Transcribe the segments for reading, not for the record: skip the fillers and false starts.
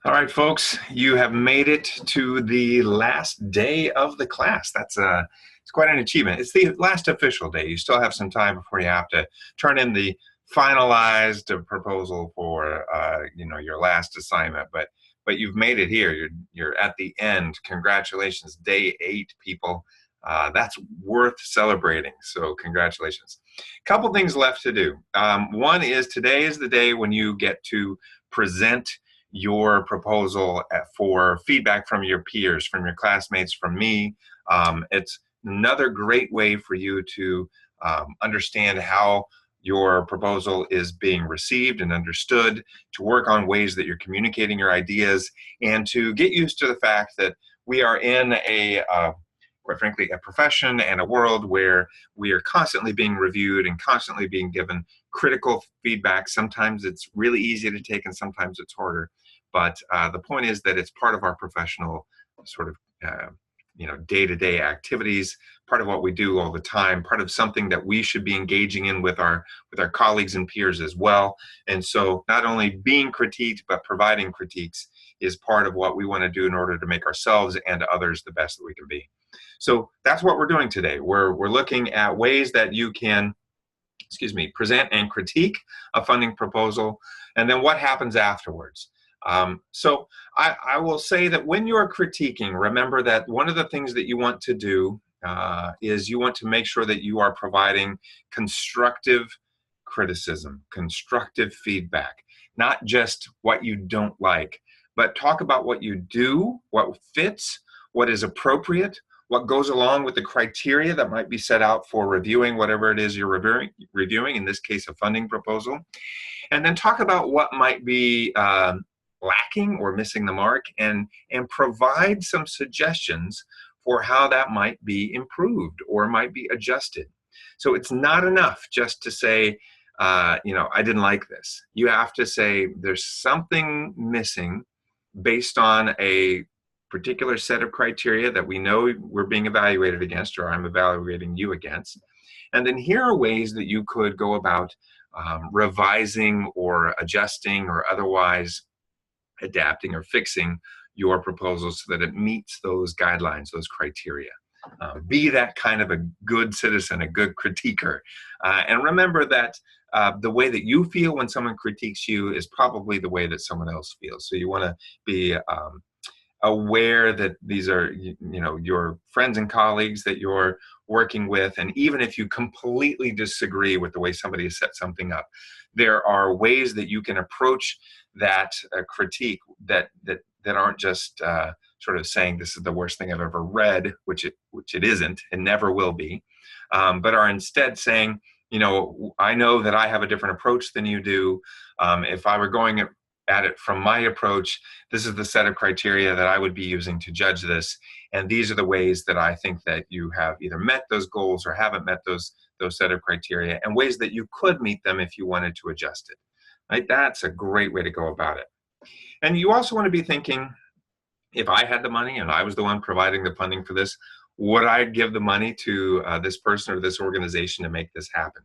All right, folks, you have made it to the last day of the class. It's quite an achievement. It's the last official day. You still have some time before you have to turn in the finalized proposal for your last assignment. But you've made it here. You're at the end. Congratulations, day 8, people. That's worth celebrating. So congratulations. Couple things left to do. One is today is the day when you get to present your proposal for feedback from your peers, from your classmates, from me. It's another great way for you to understand how your proposal is being received and understood, to work on ways that you're communicating your ideas, and to get used to the fact that we are in quite frankly, a profession and a world where we are constantly being reviewed and constantly being given critical feedback. Sometimes it's really easy to take and sometimes it's harder. But the point is that it's part of our professional sort of day-to-day activities, part of what we do all the time, part of something that we should be engaging in with our colleagues and peers as well. And so not only being critiqued, but providing critiques is part of what we want to do in order to make ourselves and others the best that we can be. So that's what we're doing today. We're looking at ways that you can, present and critique a funding proposal, and then what happens afterwards. So I will say that when you're critiquing, remember that one of the things that you want to do is you want to make sure that you are providing constructive criticism, constructive feedback, not just what you don't like, but talk about what you do, what fits, what is appropriate, what goes along with the criteria that might be set out for reviewing whatever it is you're reviewing, in this case, a funding proposal. And then talk about what might be lacking or missing the mark, and provide some suggestions for how that might be improved or might be adjusted. So it's not enough just to say, I didn't like this. You have to say there's something missing based on a particular set of criteria that we know we're being evaluated against, or I'm evaluating you against. And then here are ways that you could go about revising or adjusting or otherwise adapting or fixing your proposal so that it meets those guidelines, those criteria. Be that kind of a good citizen, a good critiquer. And remember that the way that you feel when someone critiques you is probably the way that someone else feels. So you want to be aware that these are your friends and colleagues that you're working with, and even if you completely disagree with the way somebody has set something up, there are ways that you can approach that critique that aren't just sort of saying this is the worst thing I've ever read, which it isn't and never will be, but are instead saying, I know that I have a different approach than you do. If I were going at it from my approach, this is the set of criteria that I would be using to judge this. And these are the ways that I think that you have either met those goals or haven't met those set of criteria, and ways that you could meet them if you wanted to adjust it. Right? That's a great way to go about it. And you also want to be thinking, if I had the money and I was the one providing the funding for this, would I give the money to this person or this organization to make this happen?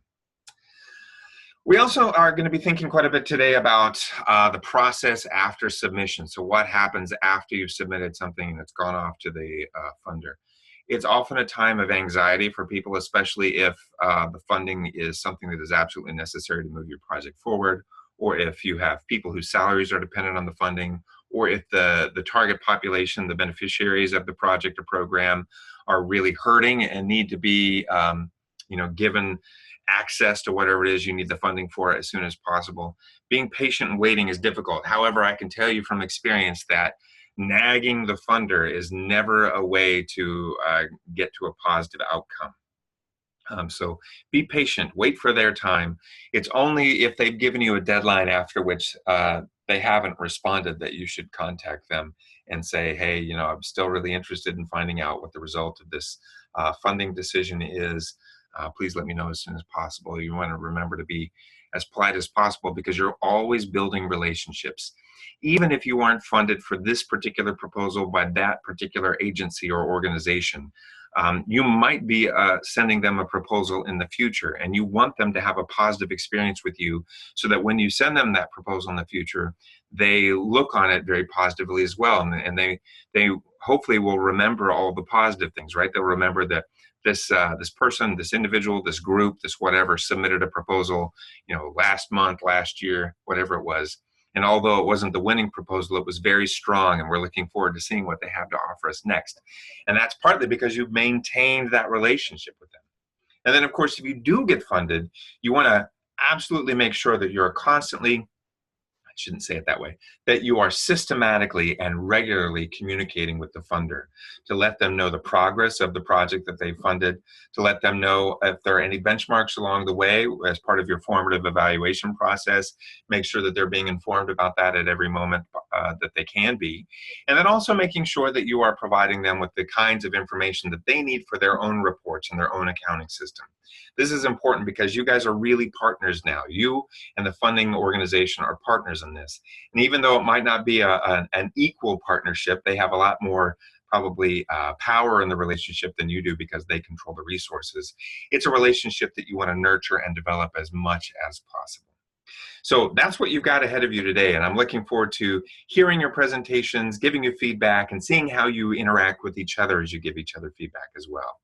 We also are going to be thinking quite a bit today about the process after submission. So what happens after you've submitted something and it's gone off to the funder? It's often a time of anxiety for people, especially if the funding is something that is absolutely necessary to move your project forward, or if you have people whose salaries are dependent on the funding, or if the target population, the beneficiaries of the project or program, are really hurting and need to be given access to whatever it is you need the funding for as soon as possible. Being patient and waiting is difficult. However, I can tell you from experience that nagging the funder is never a way to get to a positive outcome. So be patient, wait for their time. It's only if they've given you a deadline after which they haven't responded that you should contact them and say, hey, I'm still really interested in finding out what the result of this funding decision is. Please let me know as soon as possible. You want to remember to be as polite as possible, because you're always building relationships. Even if you aren't funded for this particular proposal by that particular agency or organization, You might be sending them a proposal in the future, and you want them to have a positive experience with you so that when you send them that proposal in the future, they look on it very positively as well. And they hopefully will remember all the positive things, right? They'll remember that this person, this individual, this group, this whatever submitted a proposal, last month, last year, whatever it was. And although it wasn't the winning proposal, it was very strong, and we're looking forward to seeing what they have to offer us next. And that's partly because you've maintained that relationship with them. And then, of course, if you do get funded, you want to absolutely make sure that you're constantly, I shouldn't say it that way, that you are systematically and regularly communicating with the funder to let them know the progress of the project that they funded, to let them know if there are any benchmarks along the way as part of your formative evaluation process. Make sure that they're being informed about that at every moment that they can be. And then also making sure that you are providing them with the kinds of information that they need for their own reports and their own accounting system. This is important because you guys are really partners now. You and the funding organization are partners in this. And even though it might not be an equal partnership, they have a lot more probably power in the relationship than you do because they control the resources. It's a relationship that you want to nurture and develop as much as possible. So that's what you've got ahead of you today. And I'm looking forward to hearing your presentations, giving you feedback, and seeing how you interact with each other as you give each other feedback as well.